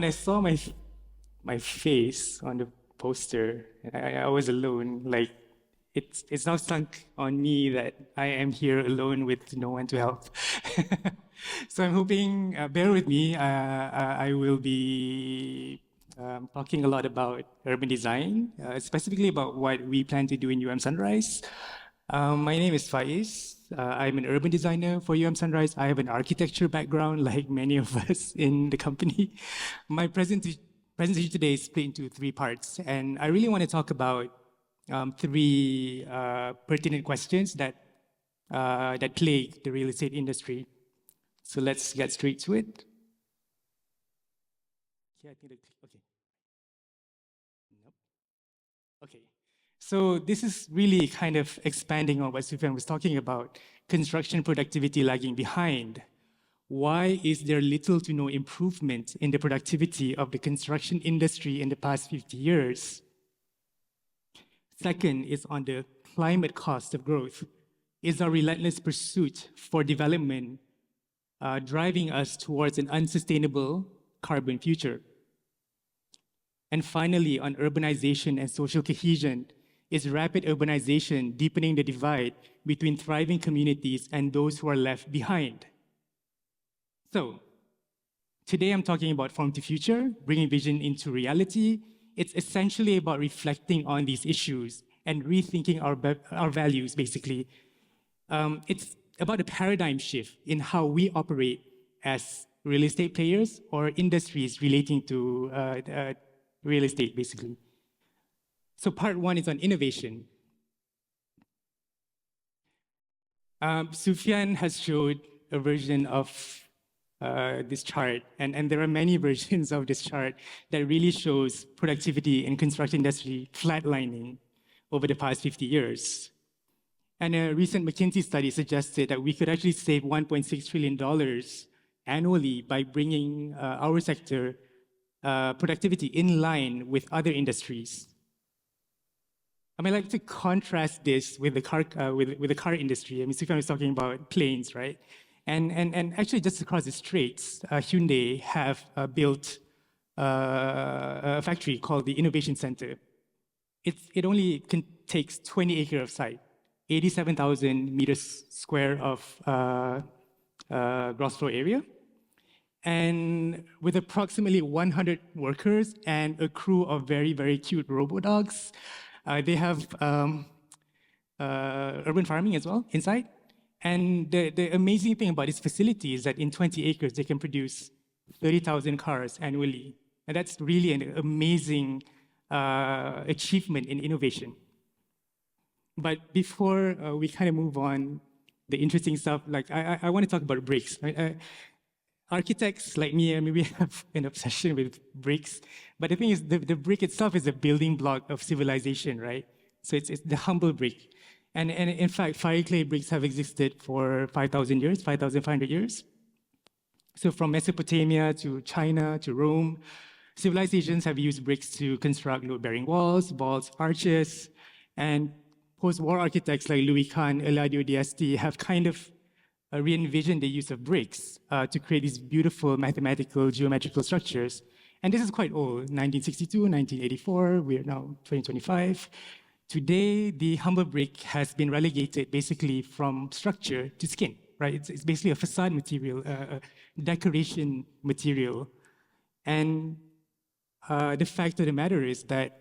when I saw my face on the poster, I was alone. Like it's now sunk on me that I am here alone with no one to help. So I'm hoping, bear with me. I will be talking a lot about urban design, specifically about what we plan to do in Sunrise. My name is Faiz. I'm an urban designer for Sunrise. I have an architecture background, like many of us in the company. My presentation today is split into three parts, and I really want to talk about three pertinent questions that plague the real estate industry. So let's get straight to it. Yeah, I think okay. Nope. Okay. So this is really kind of expanding on what Sufyan was talking about, construction productivity lagging behind. Why is there little to no improvement in the productivity of the construction industry in the past 50 years? Second is on the climate cost of growth. Is our relentless pursuit for development driving us towards an unsustainable carbon future? And finally, on urbanization and social cohesion, is rapid urbanization deepening the divide between thriving communities and those who are left behind? So, today I'm talking about Form to Future, bringing vision into reality. It's essentially about reflecting on these issues and rethinking our values, basically. It's about a paradigm shift in how we operate as real estate players or industries relating to real estate, basically. So part one is on innovation. Sufyan has showed a version of this chart, and there are many versions of this chart that really shows productivity in construction industry flatlining over the past 50 years. And a recent McKinsey study suggested that we could actually save $1.6 trillion annually by bringing our sector productivity in line with other industries. I mean, I like to contrast this with the car industry. I mean, Sufyan was talking about planes, right? And actually, just across the straits, Hyundai have built a factory called the Innovation Center. It only takes 20 acres of site, 87,000 meters square of gross floor area. And with approximately 100 workers and a crew of very, very cute robo-dogs, they have urban farming as well inside. And the amazing thing about this facility is that in 20 acres, they can produce 30,000 cars annually. And that's really an amazing achievement in innovation. But before we kind of move on, the interesting stuff, like I want to talk about bricks. Right? Architects like me, I mean, we have an obsession with bricks. But the thing is, the brick itself is a building block of civilization, right? So it's the humble brick. And in fact, fire clay bricks have existed for 5,000 years, 5,500 years. So from Mesopotamia to China to Rome, civilizations have used bricks to construct load-bearing walls, vaults, arches, and post-war architects like Louis Kahn, Eladio D'Asti have kind of re-envisioned the use of bricks to create these beautiful mathematical geometrical structures. And this is quite old, 1962, 1984, we are now 2025. Today, the humble brick has been relegated basically from structure to skin, right? It's basically a facade material, a decoration material. And the fact of the matter is that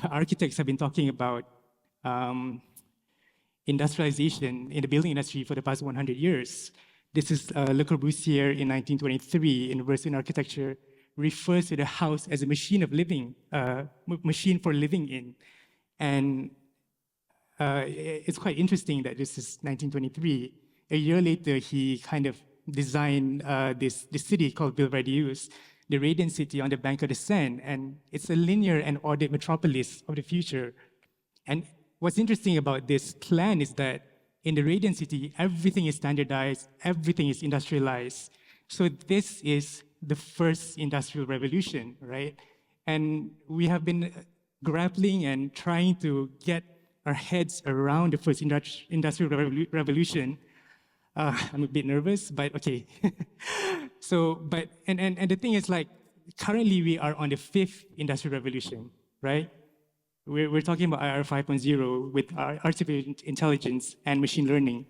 architects have been talking about industrialization in the building industry for the past 100 years. This is Le Corbusier in 1923 in Verse in Architecture refers to the house as a machine of living, machine for living in. And it's quite interesting that this is 1923. A year later, he kind of designed this city called Villeperdue, the Radiant City on the bank of the Seine. And it's a linear and ordered metropolis of the future. And what's interesting about this plan is that in the Radiant City, everything is standardized, everything is industrialized. So this is the first industrial revolution, right? And we have been grappling and trying to get our heads around the first industrial revolution. I'm a bit nervous, but okay. So, but, and the thing is like, currently we are on the fifth industrial revolution, right? We're talking about IR 5.0 with artificial intelligence and machine learning.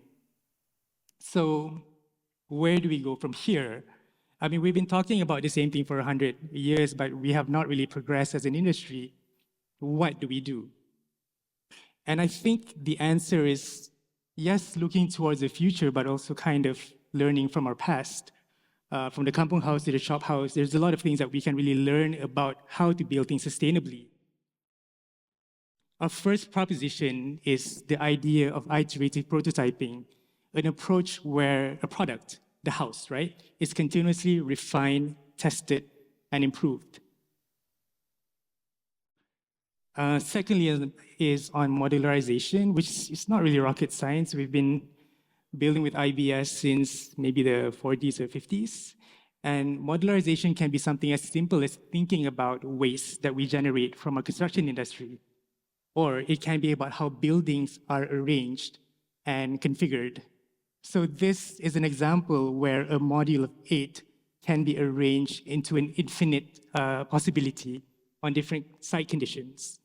So where do we go from here? I mean, we've been talking about the same thing for 100 years, but we have not really progressed as an industry. What do we do? And I think the answer is yes, looking towards the future, but also kind of learning from our past. From the kampung house to the shop house, there's a lot of things that we can really learn about how to build things sustainably. Our first proposition is the idea of iterative prototyping, an approach where a product, the house, right, is continuously refined, tested, and improved. Secondly is on modularization, which is not really rocket science. We've been building with IBS since maybe the 40s or 50s. And modularization can be something as simple as thinking about waste that we generate from a construction industry. Or it can be about how buildings are arranged and configured. So this is an example where a module of 8 can be arranged into an infinite possibility on different site conditions.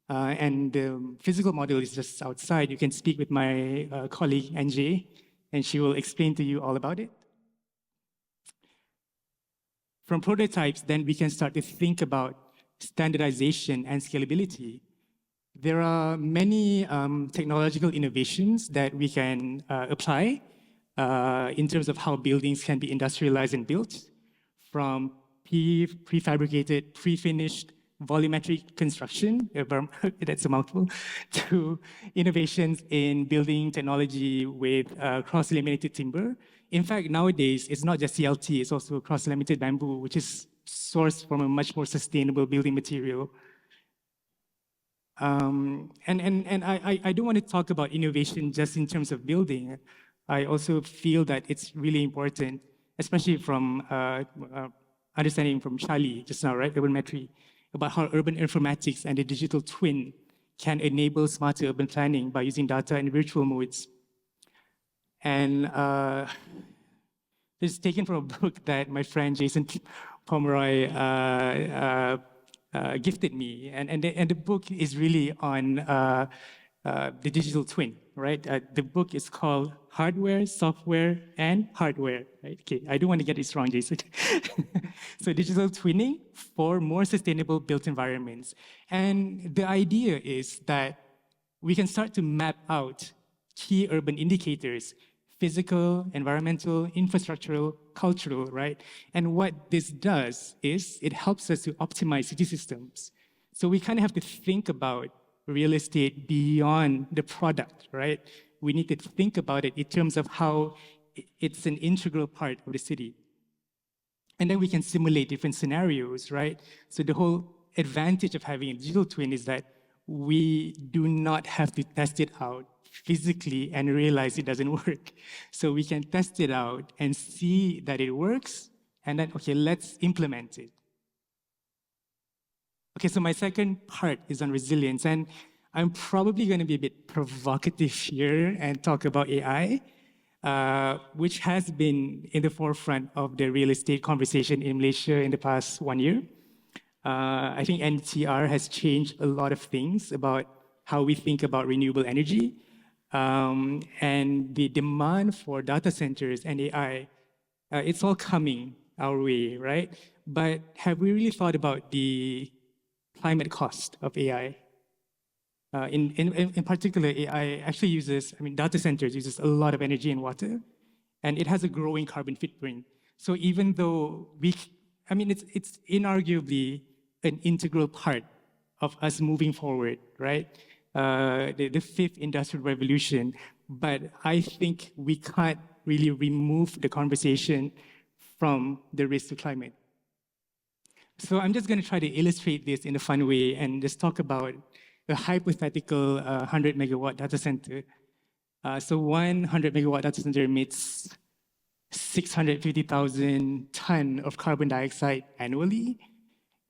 And the physical model is just outside. You can speak with my colleague, NJ, and she will explain to you all about it. From prototypes, then we can start to think about standardization and scalability. There are many technological innovations that we can apply in terms of how buildings can be industrialized and built, from prefabricated, pre-finished, volumetric construction, that's a mouthful, to innovations in building technology with cross-laminated timber. In fact, nowadays, it's not just CLT, it's also cross-laminated bamboo, which is sourced from a much more sustainable building material. And I don't want to talk about innovation just in terms of building. I also feel that it's really important, especially from understanding from Charlie just now, right, urbanmetry, about how urban informatics and the digital twin can enable smarter urban planning by using data in virtual modes. And this is taken from a book that my friend Jason Pomeroy gifted me. And the book is really on the digital twin, right? The book is called Hardware, Software, and Hardware. Right? Okay, I don't want to get this wrong, Jason. So digital twinning for more sustainable built environments. And the idea is that we can start to map out key urban indicators, physical, environmental, infrastructural, cultural, right? And what this does is it helps us to optimize city systems. So we kind of have to think about real estate beyond the product, right? We need to think about it in terms of how it's an integral part of the city. And then we can simulate different scenarios, right? So the whole advantage of having a digital twin is that we do not have to test it out physically and realize it doesn't work. So we can test it out and see that it works, and then, okay, let's implement it. Okay, so my second part is on resilience, and I'm probably going to be a bit provocative here and talk about AI, which has been in the forefront of the real estate conversation in Malaysia in the past 1 year. I think NTR has changed a lot of things about how we think about renewable energy, and the demand for data centers and AI, it's all coming our way, right? But have we really thought about the climate cost of AI? In particular, AI actually uses, data centers uses a lot of energy and water, and it has a growing carbon footprint. So even though it's inarguably an integral part of us moving forward, right? The fifth industrial revolution, but I think we can't really remove the conversation from the risk to climate. So I'm just going to try to illustrate this in a fun way and just talk about a hypothetical 100 megawatt data center. So 100 megawatt data center emits 650,000 tons of carbon dioxide annually.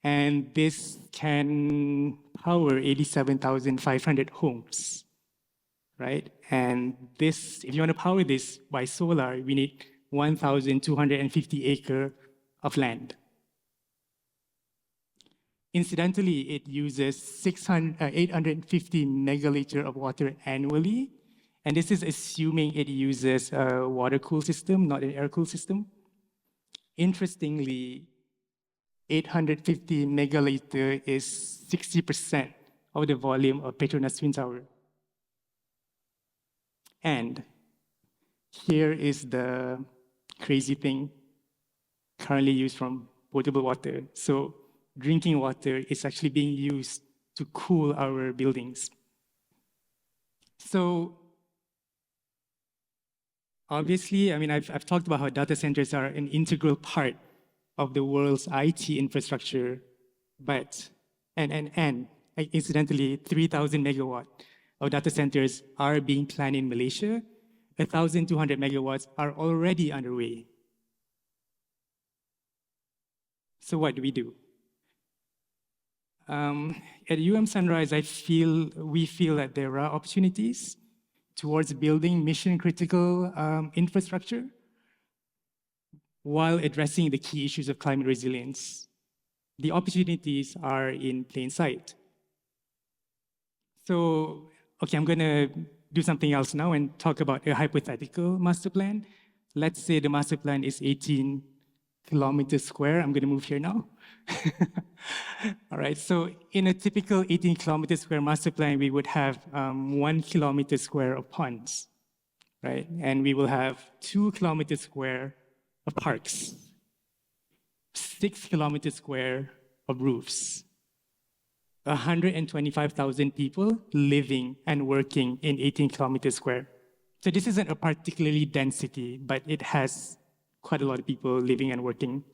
And this can power 87,500 homes, right? And this, if you want to power this by solar, we need 1,250 acres of land. Incidentally, it uses 850 megaliter of water annually. And this is assuming it uses a water-cooled system, not an air-cooled system. Interestingly, 850 megaliter is 60% of the volume of Petronas Twin Tower. And here is the crazy thing currently used from potable water. So drinking water is actually being used to cool our buildings. So obviously, I mean, I've talked about how data centers are an integral part of the world's IT infrastructure, but, and incidentally, 3,000 megawatt of data centers are being planned in Malaysia. 1,200 megawatts are already underway. So what do we do? At Sunrise, we feel that there are opportunities towards building mission-critical infrastructure while addressing the key issues of climate resilience. The opportunities are in plain sight. So, okay, I'm gonna do something else now and talk about a hypothetical master plan. Let's say the master plan is 18 kilometers square. I'm gonna move here now. All right, so in a typical 18 kilometers square master plan, we would have 1 kilometer square of ponds, right? And we will have 2 kilometers square of parks, 6 kilometers square of roofs, 125,000 people living and working in 18 kilometers square. So this isn't a particularly dense city, but it has quite a lot of people living and working.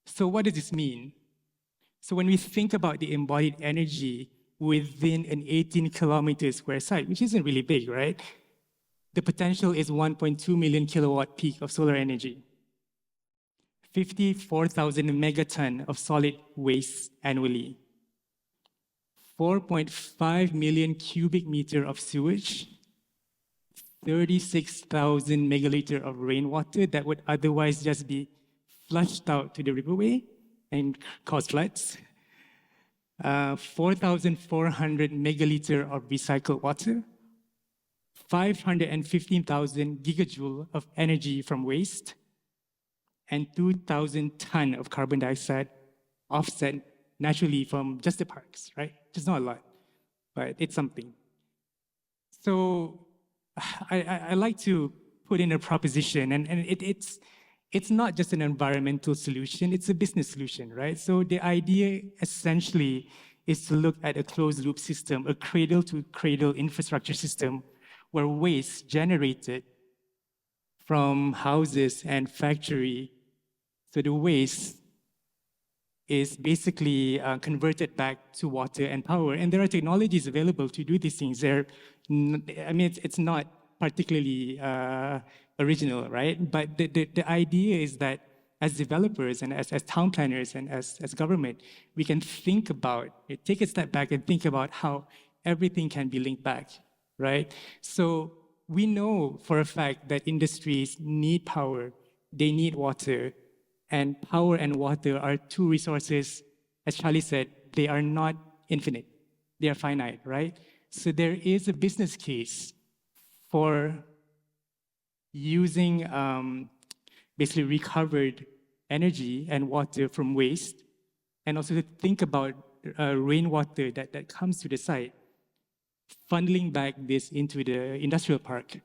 So what does this mean? So when we think about the embodied energy within an 18 kilometer square site, which isn't really big, right? The potential is 1.2 million kilowatt peak of solar energy, 54,000 megaton of solid waste annually, 4.5 million cubic meter of sewage, 36,000 megaliter of rainwater that would otherwise just be flushed out to the riverway and cause floods, 4,400 megaliter of recycled water, 515,000 gigajoule of energy from waste, and 2,000 ton of carbon dioxide offset naturally from just the parks, right? Just not a lot, but it's something. So I like to put in a proposition, and it's not just an environmental solution, it's a business solution, right? So the idea essentially is to look at a closed loop system, a cradle to cradle infrastructure system where waste generated from houses and factory, so the waste is basically converted back to water and power. And there are technologies available to do these things. It's not particularly original, right? But the idea is that as developers and as town planners and as government, we can think about it, take a step back and think about how everything can be linked back, right? So we know for a fact that industries need power, they need water, and power and water are two resources, as Charlie said, they are not infinite, they are finite, right? So there is a business case for using basically recovered energy and water from waste, and also to think about rainwater that comes to the site, funneling back this into the industrial park.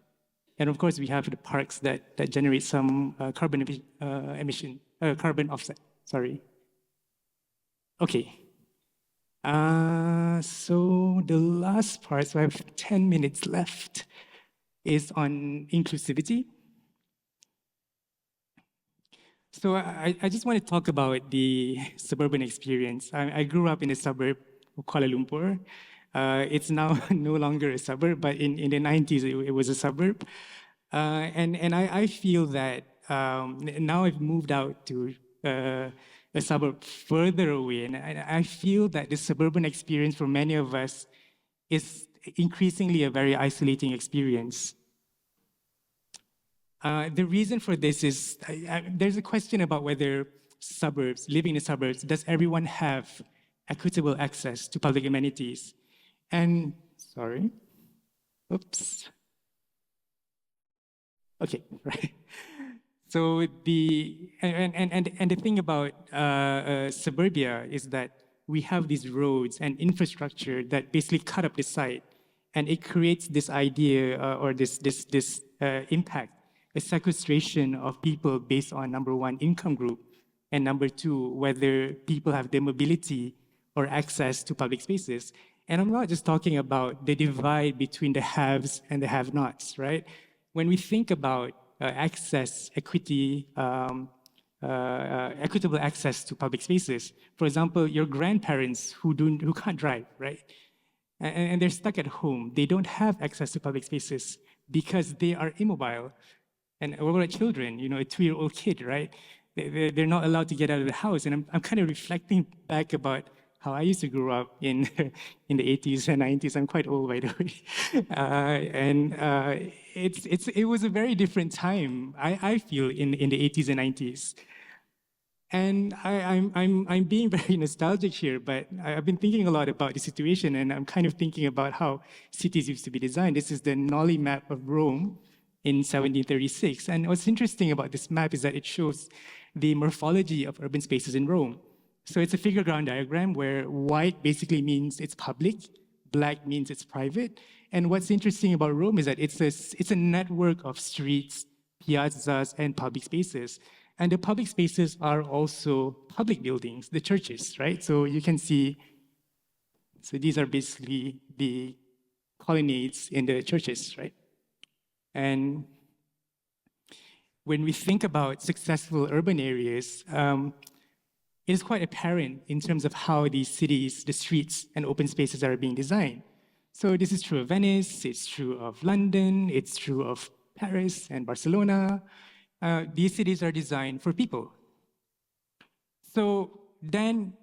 And of course, we have the parks that generate some carbon offset, sorry. Okay. So the last part, so I have 10 minutes left, is on inclusivity. So I just want to talk about the suburban experience. I grew up in a suburb of Kuala Lumpur. It's now no longer a suburb, but in the 90s, it was a suburb. And I feel that now I've moved out to a suburb further away, and I feel that the suburban experience for many of us is increasingly a very isolating experience. The reason for this is there's a question about whether suburbs, living in the suburbs, does everyone have equitable access to public amenities? And, sorry, oops. Okay, right. So the thing about suburbia is that we have these roads and infrastructure that basically cut up the site, and it creates this idea or this impact, a sequestration of people based on number one, income group, and number two, whether people have the mobility or access to public spaces. And I'm not just talking about the divide between the haves and the have-nots, right? When we think about access, equity, equitable access to public spaces, for example, your grandparents who can't drive, right? And they're stuck at home. They don't have access to public spaces because they are immobile. And what about children? You know, a 2-year-old kid, right? They're not allowed to get out of the house. And I'm kind of reflecting back about how I used to grow up in in the 80s and 90s. I'm quite old, by the way. It was a very different time, I feel, in the 80s and 90s. And I'm being very nostalgic here, but I've been thinking a lot about the situation, and I'm kind of thinking about how cities used to be designed. This is the Nolly map of Rome in 1736. And what's interesting about this map is that it shows the morphology of urban spaces in Rome. So it's a figure ground diagram where white basically means it's public, black means it's private. And what's interesting about Rome is that it's a network of streets, piazzas, and public spaces. And the public spaces are also public buildings, the churches, right? So you can see, so these are basically the colonnades in the churches, right? And when we think about successful urban areas, it is quite apparent in terms of how these cities, the streets, and open spaces are being designed. So this is true of Venice, it's true of London, it's true of Paris and Barcelona. These cities are designed for people. So then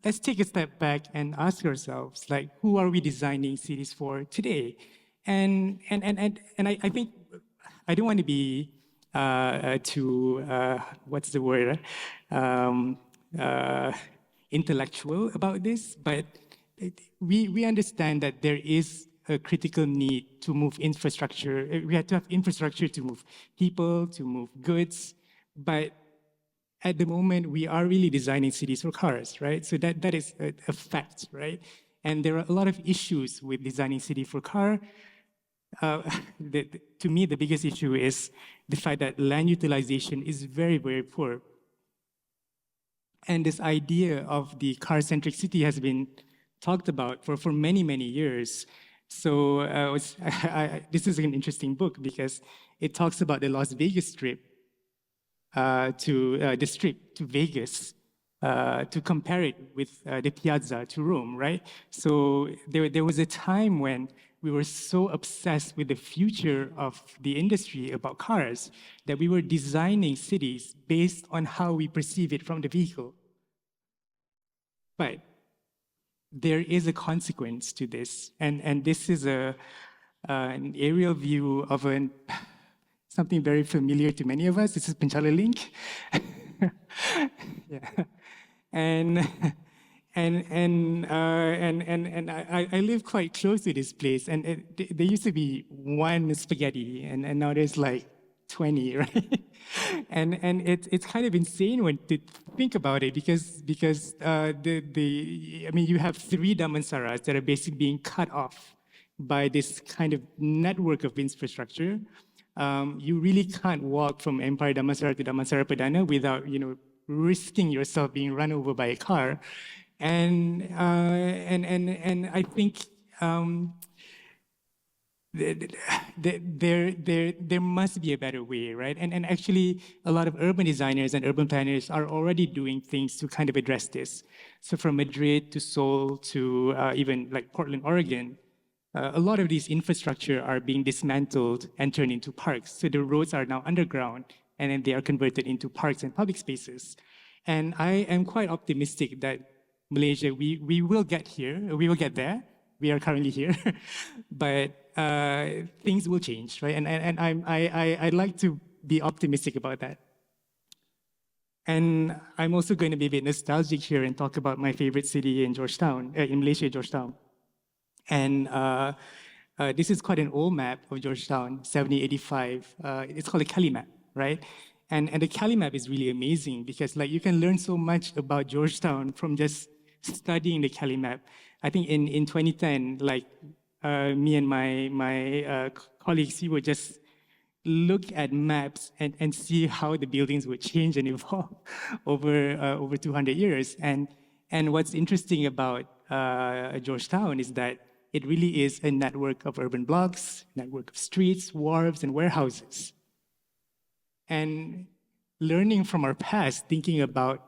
let's take a step back and ask ourselves, like, who are we designing cities for today? And I think I don't want to be too what's the word intellectual about this, but we understand that there is a critical need to move infrastructure. We have to have infrastructure to move people, to move goods, but at the moment we are really designing cities for cars, right? So that is a fact, right? And there are a lot of issues with designing city for car. To me, the biggest issue is the fact that land utilization is very, very poor. And this idea of the car-centric city has been talked about for many, many years. So this is an interesting book because it talks about the Las Vegas Strip the Strip to Vegas to compare it with the Piazza to Rome, right? So there was a time when we were so obsessed with the future of the industry about cars that we were designing cities based on how we perceive it from the vehicle. But there is a consequence to this, and this is an aerial view of something very familiar to many of us. This is Penchala Link. Yeah. And I live quite close to this place, and there used to be one spaghetti, and now there's like 20, right? and it's kind of insane when to think about it because I mean, you have 3 Damansaras that are basically being cut off by this kind of network of infrastructure. You really can't walk from Empire Damansara to Damansara Perdana without, risking yourself being run over by a car. And I think there must be a better way, right? And actually, a lot of urban designers and urban planners are already doing things to kind of address this. So from Madrid to Seoul to even like Portland, Oregon, a lot of these infrastructure are being dismantled and turned into parks. So the roads are now underground, and then they are converted into parks and public spaces. And I am quite optimistic that Malaysia, we will get here, we will get there. We are currently here, but things will change, right? And I'd like to be optimistic about that. And I'm also going to be a bit nostalgic here and talk about my favorite city in Georgetown, in Malaysia, Georgetown. And this is quite an old map of Georgetown, 1785. It's called a Cali map, right? And the Cali map is really amazing because like you can learn so much about Georgetown from just studying the Cali map. I think in 2010, like me and my colleagues, we would just look at maps and see how the buildings would change and evolve over 200 years. And what's interesting about Georgetown is that it really is a network of urban blocks, network of streets, wharves, and warehouses. And learning from our past, thinking about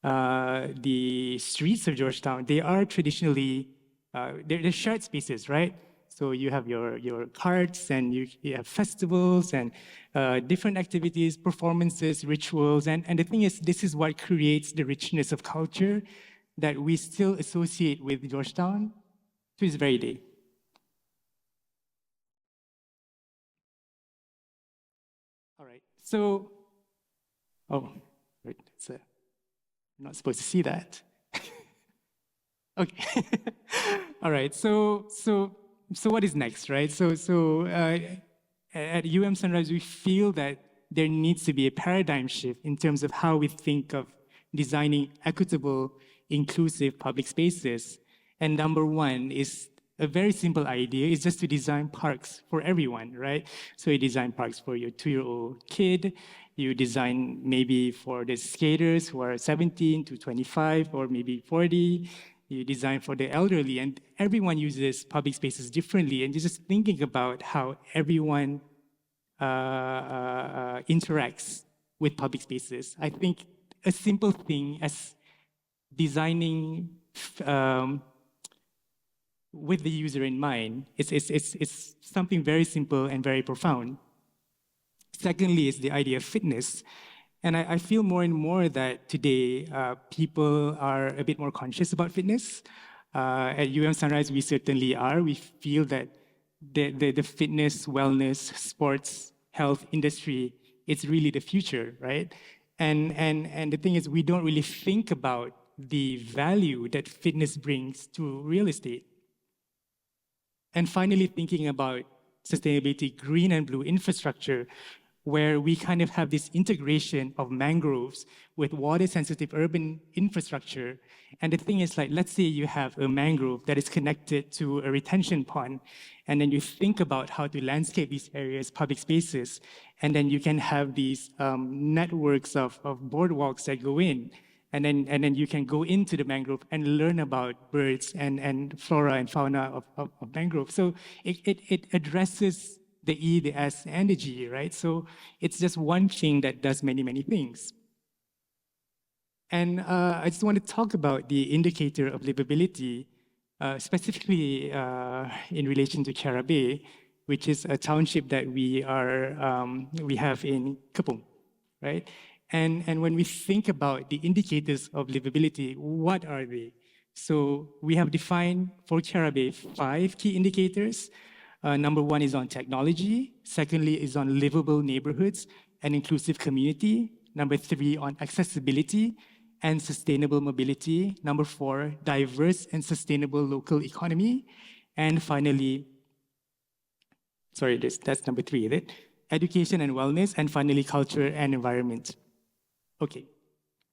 the streets of Georgetown, they are traditionally, they're shared spaces, right? So you have your carts and you have festivals and different activities, performances, rituals. And the thing is, this is what creates the richness of culture that we still associate with Georgetown to this very day. All right, so, oh, wait, I'm not supposed to see that. Okay. All right. So what is next, right? At Sunrise, we feel that there needs to be a paradigm shift in terms of how we think of designing equitable, inclusive public spaces. And number one is a very simple idea is just to design parks for everyone, right? So you design parks for your 2-year-old kid, you design maybe for the skaters who are 17 to 25 or maybe 40, you design for the elderly, and everyone uses public spaces differently. And you're just thinking about how everyone interacts with public spaces. I think a simple thing as designing with the user in mind, it's something very simple and very profound. Secondly, is the idea of fitness. And I feel more and more that today people are a bit more conscious about fitness. At Sunrise, we certainly are. We feel that the fitness, wellness, sports, health industry, it's really the future, right? And the thing is, we don't really think about the value that fitness brings to real estate. And finally, thinking about sustainability, green and blue infrastructure, where we kind of have this integration of mangroves with water-sensitive urban infrastructure. And the thing is, like, let's say you have a mangrove that is connected to a retention pond, and then you think about how to landscape these areas, public spaces, and then you can have these networks of boardwalks that go in. And then you can go into the mangrove and learn about birds and flora and fauna of mangrove. So it addresses the E, the S, and the G, right? So it's just one thing that does many, many things. And I just want to talk about the indicator of livability, specifically in relation to Kiara Bay, which is a township that we have in Kepung, right? And when we think about the indicators of livability, what are they? So we have defined for Kiara Bay 5 key indicators. Number one is on technology. Secondly is on livable neighborhoods and inclusive community. Number 3 on accessibility and sustainable mobility. Number 4, diverse and sustainable local economy. And finally, sorry, that's number 3, is it? Education and wellness. And finally, culture and environment. Okay,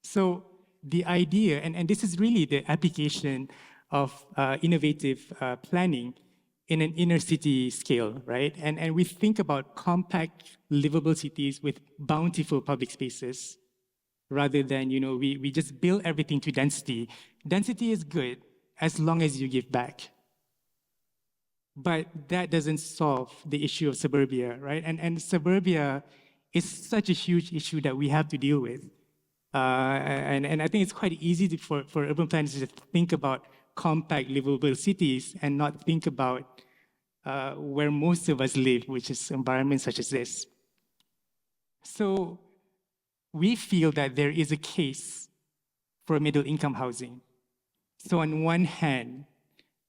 so the idea, and this is really the application of innovative planning in an inner city scale, right? And we think about compact, livable cities with bountiful public spaces rather than, we just build everything to density. Density is good as long as you give back. But that doesn't solve the issue of suburbia, right? And suburbia is such a huge issue that we have to deal with. And I think it's quite easy for urban planners to think about compact, livable cities and not think about where most of us live, which is environments such as this. So we feel that there is a case for middle-income housing. So on one hand,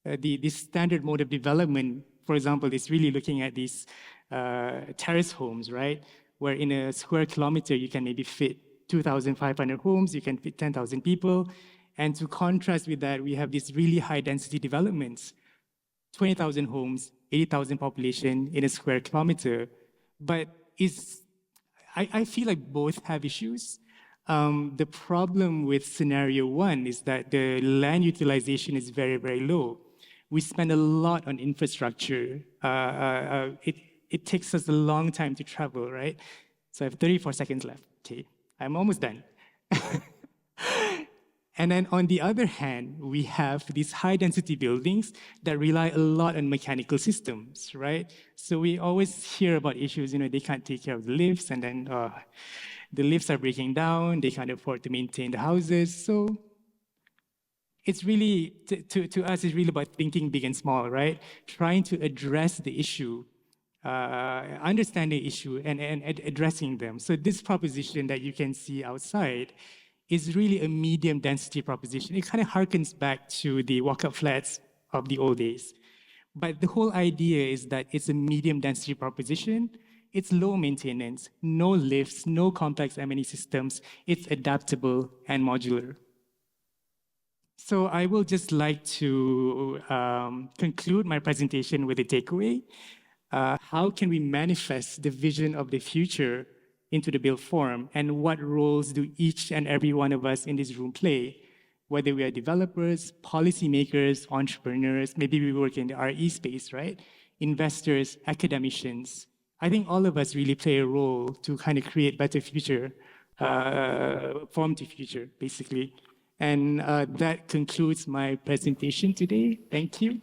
the standard mode of development, for example, is really looking at these terrace homes, right? Where in a square kilometer, you can maybe fit 2,500 homes, you can fit 10,000 people. And to contrast with that, we have these really high density developments, 20,000 homes, 80,000 population in a square kilometer. But I feel like both have issues. The problem with scenario one is that the land utilization is very, very low. We spend a lot on infrastructure. It takes us a long time to travel, right? So I have 34 seconds left. Okay, I'm almost done. And then on the other hand, we have these high density buildings that rely a lot on mechanical systems, right? So we always hear about issues, they can't take care of the lifts, and then the lifts are breaking down, they can't afford to maintain the houses. So it's really, to us, it's really about thinking big and small, right? Trying to address the issue, understand the issue, and addressing them. So this proposition that you can see outside is really a medium density proposition. It kind of harkens back to the walk-up flats of the old days. But the whole idea is that it's a medium density proposition. It's low maintenance, no lifts, no complex M&E systems. It's adaptable and modular. So I will just like to conclude my presentation with a takeaway. How can we manifest the vision of the future into the built form, and what roles do each and every one of us in this room play? Whether we are developers, policymakers, entrepreneurs, maybe we work in the RE space, right? Investors, academicians. I think all of us really play a role to kind of create better future, form to future, basically. And that concludes my presentation today. Thank you.